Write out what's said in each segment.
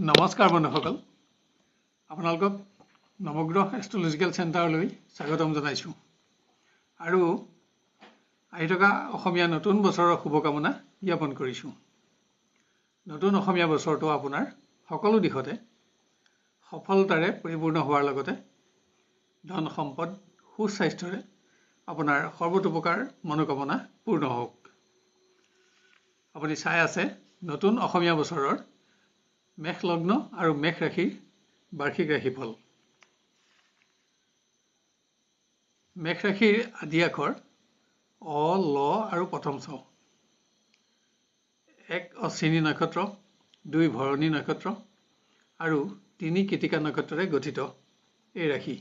নমস্কাৰ বন্ধুসকল, আপোনালোকক নৱগ্ৰহ এষ্ট্ৰলজিকেল চেণ্টাৰলৈ স্বাগতম জনাইছোঁ আৰু আহি থকা অসমীয়া নতুন বছৰৰ শুভকামনা জ্ঞাপন কৰিছোঁ। নতুন অসমীয়া বছৰটো আপোনাৰ সকলো দিশতে সফলতাৰে পৰিপূৰ্ণ হোৱাৰ লগতে ধন সম্পদ সুস্বাস্থ্যৰে আপোনাৰ সৰ্বতোপ্ৰকাৰ মনোকামনা পূৰ্ণ হওক। আপুনি চাই আছে নতুন অসমীয়া বছৰৰ মেষ লগ্ন আৰু মেষ ৰাশিৰ বাৰ্ষিক ৰাশিফল। মেষ ৰাশিৰ আদি আখৰ অ, ল আৰু প্ৰথম ছ। 1 অশ্বিনী নক্ষত্ৰ, 2 ভৰণী নক্ষত্ৰ আৰু 3 কৃতিকা নক্ষত্ৰৰে গঠিত এই ৰাশি।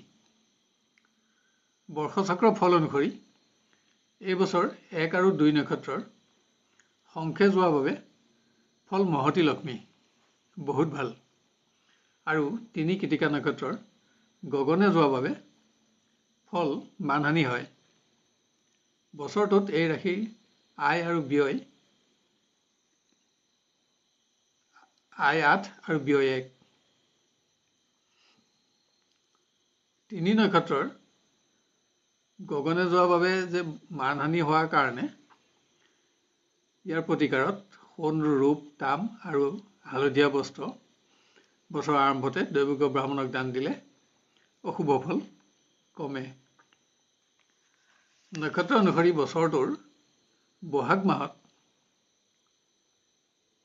বৰ্ষচক্ৰ ফল অনুসৰি এই বছৰ 1 আৰু 2 নক্ষত্ৰৰ সংখে যোৱাৰ বাবে ফল মহতী লক্ষ্মী বহুত ভাল আৰু 3 কৃতিকা নক্ষত্ৰৰ গগনে যোৱাৰ বাবে ফল মানহানি হয়। বছৰটোত এই ৰাশিৰ আয় আৰু ব্যয় আয় 8 আৰু ব্যয় 1। 3 নক্ষত্ৰৰ গগনে যোৱাৰ বাবে যে মানহানি হোৱাৰ কাৰণে ইয়াৰ প্ৰতিকাৰত সোণ, ৰূপ, তাম আৰু হালধীয়া বস্ত্ৰ বছৰৰ আৰম্ভতে দৈৱজ্ঞ ব্ৰাহ্মণক দান দিলে অশুভ ফল কমে। নক্ষত্ৰ অনুসৰি বছৰটোৰ বহাগ মাহত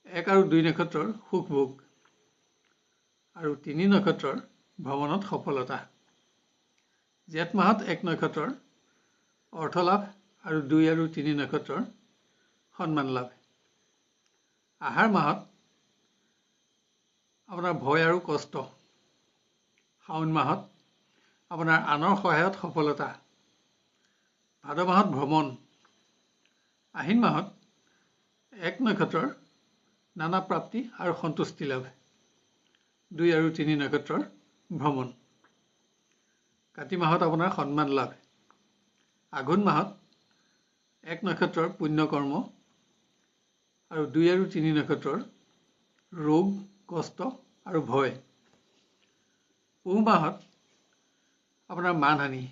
1 আৰু 2 নক্ষত্ৰৰ সুখ ভোগ আৰু 3 নক্ষত্ৰৰ ভ্ৰমণত সফলতা। জেঠ মাহত 1 নক্ষত্ৰৰ অৰ্থলাভ আৰু 2 আৰু 3 নক্ষত্ৰৰ সন্মান লাভ। আহাৰ মাহত আপোনাৰ ভয় আৰু কষ্ট। শাওণ মাহত আপোনাৰ আনৰ সহায়ত সফলতা। ভাদ মাহত ভ্ৰমণ। আহিন মাহত 1 নক্ষত্ৰৰ নানা প্ৰাপ্তি আৰু সন্তুষ্টি লাভ। 2 আৰু 3 নক্ষত্ৰৰ ভ্ৰমণ। কাতি মাহত আপোনাৰ সন্মান লাভ। আঘোণ মাহত 1 নক্ষত্ৰৰ পুণ্য কৰ্ম আৰু 2 আৰু 3 নক্ষত্ৰৰ ৰোগ, কষ্ট আৰু ভয়। পুহ মাহত আপোনাৰ মানহানি।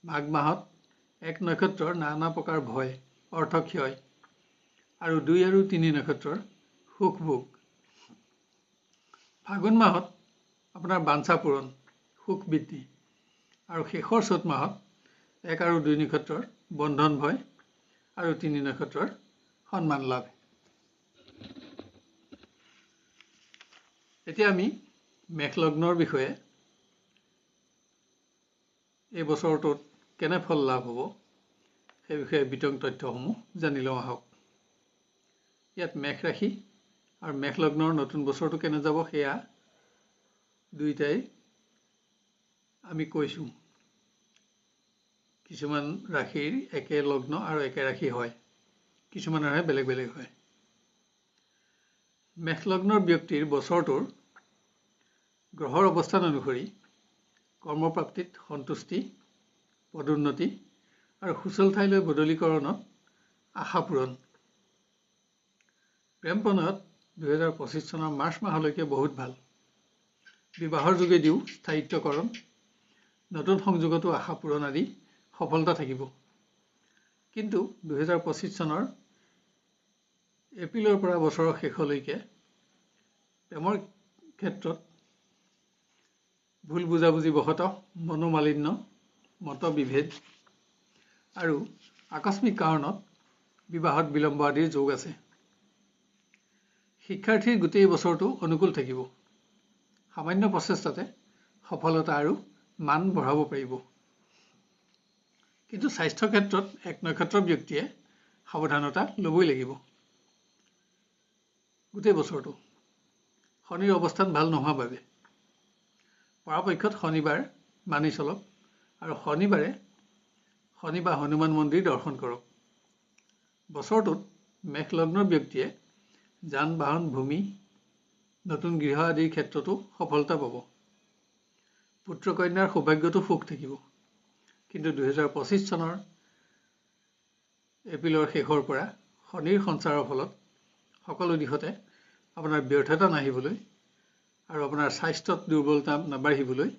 মাঘ মাহত 1 নক্ষত্ৰৰ নানা প্ৰকাৰ ভয়, অৰ্থক্ষয় আৰু 2 আৰু 3 নক্ষত্ৰৰ সুখ ভোগ। ফাগুন মাহত আপোনাৰ বাঞ্ছা পূৰণ, সুখ বৃদ্ধি আৰু শেষৰ চ'ত মাহত 1 আৰু 2 নক্ষত্ৰৰ বন্ধন ভয় আৰু 3 নক্ষত্ৰৰ সন্মান লাভ। এতিয়া আমি মেষ লগ্নৰ বিষয়ে এই বছৰটোত কেনে ফল লাভ হ'ব সেই বিষয়ে বিতং তথ্যসমূহ জানি লওঁ আহক। ইয়াত মেষ ৰাশি আৰু মেষ লগ্নৰ নতুন বছৰটো কেনে যাব সেয়া দুইটাই আমি কৈছোঁ। কিছুমান ৰাশিৰ একে লগ্ন আৰু একে ৰাশি হয়, কিছুমানৰহে বেলেগ বেলেগ হয়। মেষ লগ্নৰ ব্যক্তিৰ বছৰটোৰ গ্ৰহৰ অৱস্থান অনুসৰি কৰ্মপ্ৰাপ্তিত সন্তুষ্টি, পদোন্নতি আৰু সুচল ঠাইলৈ বদলীকৰণত আশা পূৰণ। প্ৰেম প্ৰণয়ত 2025 চনৰ মাৰ্চ মাহলৈকে বহুত ভাল। বিবাহৰ যোগেদিও স্থায়িত্বকৰণ, নতুন সংযোগতো আশা পূৰণ আদি সফলতা থাকিব। কিন্তু 2025 চনৰ এপ্ৰিলৰ পৰা বছৰৰ শেষলৈকে প্ৰেমৰ ক্ষেত্ৰত ভুল বুজাবুজিবশতঃ মনোমালিন্য, মতবিভেদ আৰু আকস্মিক কাৰণত বিবাহত বিলম্ব আদিৰ যোগ আছে। শিক্ষাৰ্থীৰ গোটেই বছৰটো অনুকূল থাকিব। সামান্য প্ৰচেষ্টাতে সফলতা আৰু মান বঢ়াব পাৰিব। কিন্তু স্বাস্থ্য ক্ষেত্ৰত 1 নক্ষত্ৰৰ ব্যক্তিয়ে সাৱধানতা ল'বই লাগিব। গোটেই বছৰটো শনিৰ অৱস্থান ভাল নোহোৱাৰ বাবে পৰাপক্ষত শনিবাৰ মানি চলক আৰু শনিবাৰে শনি বা হনুমান মন্দিৰ দৰ্শন কৰক। বছৰটোত মেষ লগ্নৰ ব্যক্তিয়ে যান বাহন, ভূমি, নতুন গৃহ আদিৰ ক্ষেত্ৰতো সফলতা পাব। পুত্ৰ কন্যাৰ সৌভাগ্যতো সুখ থাকিব। কিন্তু 2025 চনৰ এপ্ৰিলৰ শেষৰ পৰা শনিৰ সঞ্চাৰৰ ফলত সকলো দিশতে আপোনাৰ ব্যৰ্থতা নাহিবলৈ আৰু আপোনাৰ স্বাস্থ্যত দুৰ্বলতা নাবাঢ়িবলৈ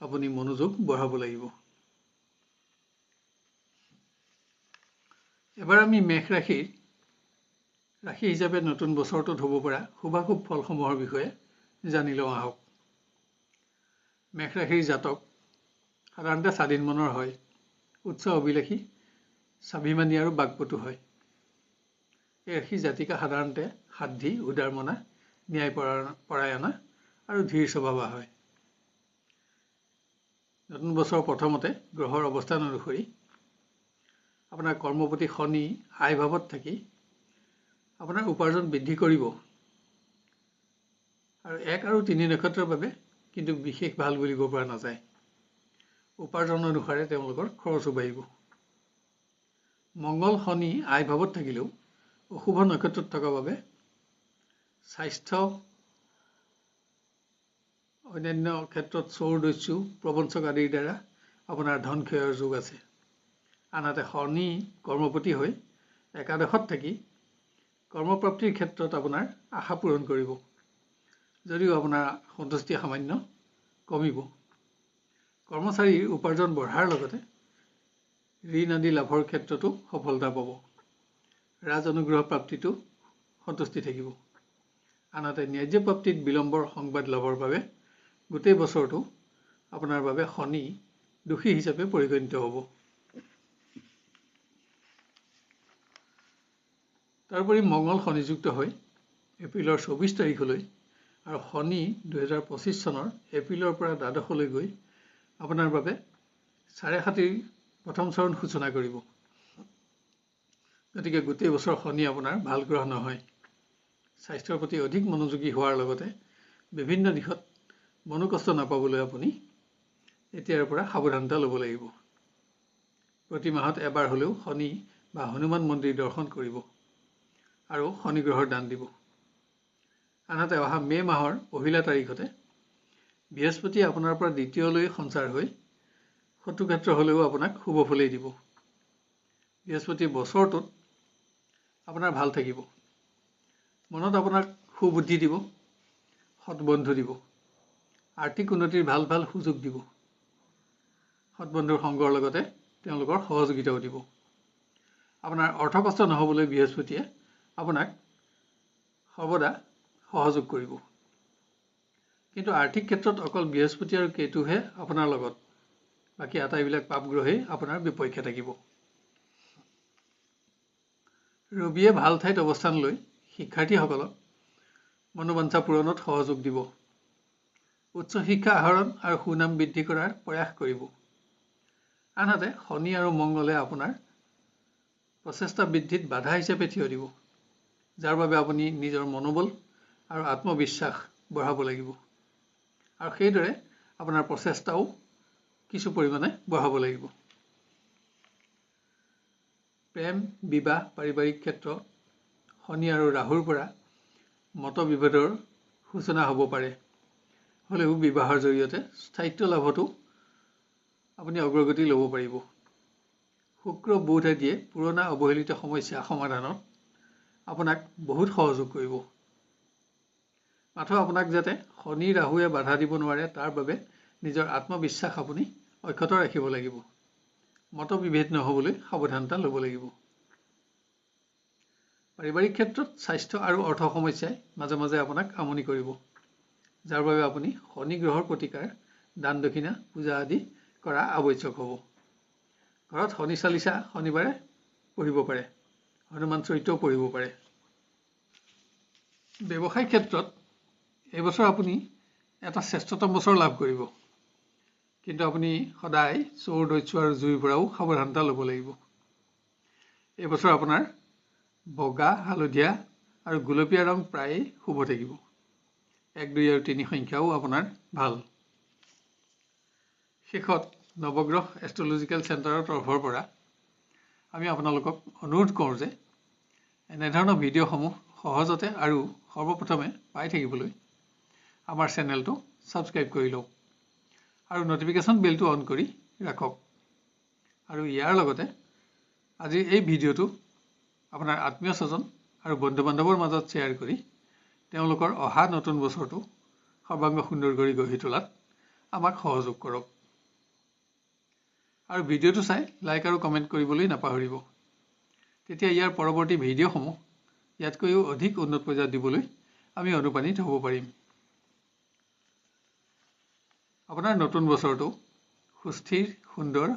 আপুনি মনোযোগ বঢ়াব লাগিব। এবাৰ আমি মেষ ৰাশি হিচাপে নতুন বছৰটোত হ'ব পৰা শুভাশুভ ফলসমূহৰ বিষয়ে জানি লওঁ আহক। মেষ ৰাশিৰ জাতক সাধাৰণতে স্বাধীন মনৰ হয়, উচ্চ অভিলাষী, স্বাভিমানী আৰু বাকপটু হয়। এই ৰাশি জাতিকা সাধাৰণতে সাধ্বী, উদাৰমনা, ন্যায়পৰায়ণা আৰু ধীৰ স্বভাৱা হয়। নতুন বছৰৰ প্ৰথমতে গ্ৰহৰ অৱস্থান অনুসৰি আপোনাৰ কৰ্মপতি শনি আয় ভাৱত থাকি আপোনাৰ উপাৰ্জন বৃদ্ধি কৰিব আৰু 1 আৰু 3 নক্ষত্ৰৰ বাবে কিন্তু বিশেষ ভাল বুলিব পৰা নাযায়। উপাৰ্জন অনুসাৰে তেওঁলোকৰ খৰচো বাঢ়িব। মংগল শনি আয় ভাৱত থাকিলেও অশুভ নক্ষত্ৰত থকাৰ বাবে স্বাস্থ্য, অন্যান্য ক্ষেত্ৰত চোৰ দস্যু, প্ৰবঞ্চক আদিৰ দ্বাৰা আপোনাৰ ধন ক্ষয়ৰ যোগ আছে। আনহাতে শনি কৰ্মপতি হৈ একাদশত থাকি কৰ্মপ্ৰাপ্তিৰ ক্ষেত্ৰত আপোনাৰ আশা পূৰণ কৰিব, যদিও আপোনাৰ সন্তুষ্টি সামান্য কমিব। কৰ্মচাৰীৰ উপাৰ্জন বঢ়াৰ লগতে ঋণ আদি লাভৰ ক্ষেত্ৰতো সফলতা পাব। ৰাজ অনুগ্ৰহ প্ৰাপ্তিটো সন্তুষ্টি থাকিব। আনহাতে ন্যায্য প্ৰাপ্তিত বিলম্বৰ সংবাদ লাভৰ বাবে গোটেই বছৰটো আপোনাৰ বাবে শনি দোষী হিচাপে পৰিগণিত হ'ব। তাৰোপৰি মংগল শনিযুক্ত হৈ এপ্ৰিলৰ 24 তাৰিখলৈ আৰু শনি 2025 চনৰ এপ্ৰিলৰ পৰা দ্বাদশলৈ গৈ আপোনাৰ বাবে 7.5 প্ৰথম চৰণ সূচনা কৰিব। গতিকে গোটেই বছৰ শনি আপোনাৰ ভাল গ্ৰহ নহয়। স্বাস্থ্যৰ প্ৰতি অধিক মনোযোগী হোৱাৰ লগতে বিভিন্ন দিশত মনোকষ্ট নাপাবলৈ আপুনি এতিয়াৰ পৰা সাৱধানতা ল'ব লাগিব। প্ৰতি মাহত এবাৰ হ'লেও শনি বা হনুমান মন্দিৰ দৰ্শন কৰিব আৰু শনি গ্ৰহৰ দান দিব। আনহাতে অহা মে' মাহৰ 1 তাৰিখতে বৃহস্পতি আপোনাৰ পৰা দ্বিতীয়লৈ সঞ্চাৰ হৈ শত্ৰুক্ষেত্ৰ হ'লেও আপোনাক শুভ ফলেই দিব। বৃহস্পতি বছৰটোত আপোনাৰ ভাল থাকিব। মনত আপোনাক সুবুদ্ধি দিব, সৎবন্ধু দিব, আৰ্থিক উন্নতিৰ ভাল ভাল সুযোগ দিব। সৎবন্ধুৰ সংগৰ লগতে তেওঁলোকৰ সহযোগিতাও দিব। আপোনাৰ অৰ্থকষ্ট নহ'বলৈ বৃহস্পতিয়ে আপোনাক সৰ্বদা সহযোগ কৰিব। কিন্তু আৰ্থিক ক্ষেত্ৰত অকল বৃহস্পতি আৰু কেতুহে আপোনাৰ লগত, বাকী আটাইবিলাক পাপগ্ৰহেই আপোনাৰ বিপক্ষে থাকিব। ৰবিয়ে ভাল ঠাইত অৱস্থান লৈ শিক্ষাৰ্থীসকলক মনোবাঞ্ছা পূৰণত সহযোগ দিব। উচ্চ শিক্ষা আহৰণ আৰু সুনাম বৃদ্ধি কৰাৰ প্ৰয়াস কৰিব। আনহাতে শনি আৰু মংগলে আপোনাৰ প্ৰচেষ্টা বৃদ্ধিত বাধা হিচাপে থিয় দিব, যাৰ বাবে আপুনি নিজৰ মনোবল আৰু আত্মবিশ্বাস বঢ়াব লাগিব আৰু সেইদৰে আপোনাৰ প্ৰচেষ্টাও কিছু পৰিমাণে বঢ়াব লাগিব। প্ৰেম, বিবাহ, পাৰিবাৰিক ক্ষেত্ৰত শনি আৰু ৰাহুৰ পৰা মতবিভেদৰ সূচনা হ'ব পাৰে। হ'লেও বিবাহৰ জৰিয়তে স্থায়িত্ব লাভতো আপুনি অগ্ৰগতি ল'ব পাৰিব। শুক্ৰ বুধ আদিয়ে পুৰণা অৱহেলিত সমস্যা সমাধানত আপোনাক বহুত সহযোগ কৰিব। মাথো আপোনাক যাতে শনি ৰাহুৱে বাধা দিব নোৱাৰে তাৰ বাবে নিজৰ আত্মবিশ্বাস আপুনি অক্ষত ৰাখিব লাগিব। মতবিভেদ নহ'বলৈ সাৱধানতা ল'ব লাগিব। পাৰিবাৰিক ক্ষেত্ৰত স্বাস্থ্য আৰু অৰ্থ সমস্যাই মাজে মাজে আপোনাক আমনি কৰিব, যাৰ বাবে আপুনি শনি গ্ৰহৰ প্ৰতিকাৰ, দান দক্ষিণা, পূজা আদি কৰা আৱশ্যক হ'ব। ঘৰত শনি চালিচা শনিবাৰে পঢ়িব পাৰে, হনুমান চৰিত্ৰও পঢ়িব পাৰে। ব্যৱসায় ক্ষেত্ৰত এইবছৰ আপুনি এটা শ্ৰেষ্ঠতম বছৰ লাভ কৰিব, কিন্তু আপুনি সদায় চোৰ দস্যু আৰু জুইৰ পৰাও সাৱধানতা ল'ব লাগিব। এইবছৰ আপোনাৰ বগা, হালধীয়া আৰু গুলপীয়া ৰং প্ৰায়ে শুভ থাকিব। 1, 2 আৰু 3 সংখ্যাও আপোনাৰ ভাল। শেষত নৱগ্ৰহ এষ্ট্ৰলজিকেল চেণ্টাৰৰ তৰফৰ পৰা আমি আপোনালোকক অনুৰোধ কৰোঁ যে এনেধৰণৰ ভিডিঅ'সমূহ সহজতে আৰু সৰ্বপ্ৰথমে পাই থাকিবলৈ আমাৰ চেনেলটো ছাবস্ক্ৰাইব কৰি লওক আৰু নটিফিকেশ্যন বেলটো অন কৰি ৰাখক। আৰু ইয়াৰ লগতে আজিৰ এই ভিডিঅ'টো আপোনাৰ আত্মীয় স্বজন আৰু বন্ধু বান্ধৱৰ মাজত শ্বেয়াৰ কৰি তেওঁলোকৰ অহা নতুন বছৰটো সৰ্বাংগ সুন্দৰ কৰি গঢ়ি তোলাত আমাক সহযোগ কৰক। আৰু ভিডিঅ'টো চাই লাইক আৰু কমেণ্ট কৰিবলৈ নাপাহৰিব। তেতিয়া ইয়াৰ পৰৱৰ্তী ভিডিঅ'সমূহ ইয়াতকৈও অধিক উন্নত পৰ্যায়ত দিবলৈ আমি অনুপ্ৰাণিত হ'ব পাৰিম। আপোনাৰ নতুন বছৰটো সুস্থিৰ, সুন্দৰ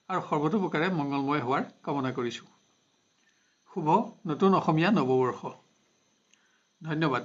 আৰু সৰ্বতোপ্ৰকাৰে মংগলময় হোৱাৰ কামনা কৰিছোঁ। শুভ নতুন অসমীয়া নৱবৰ্ষ। ধন্যবাদ।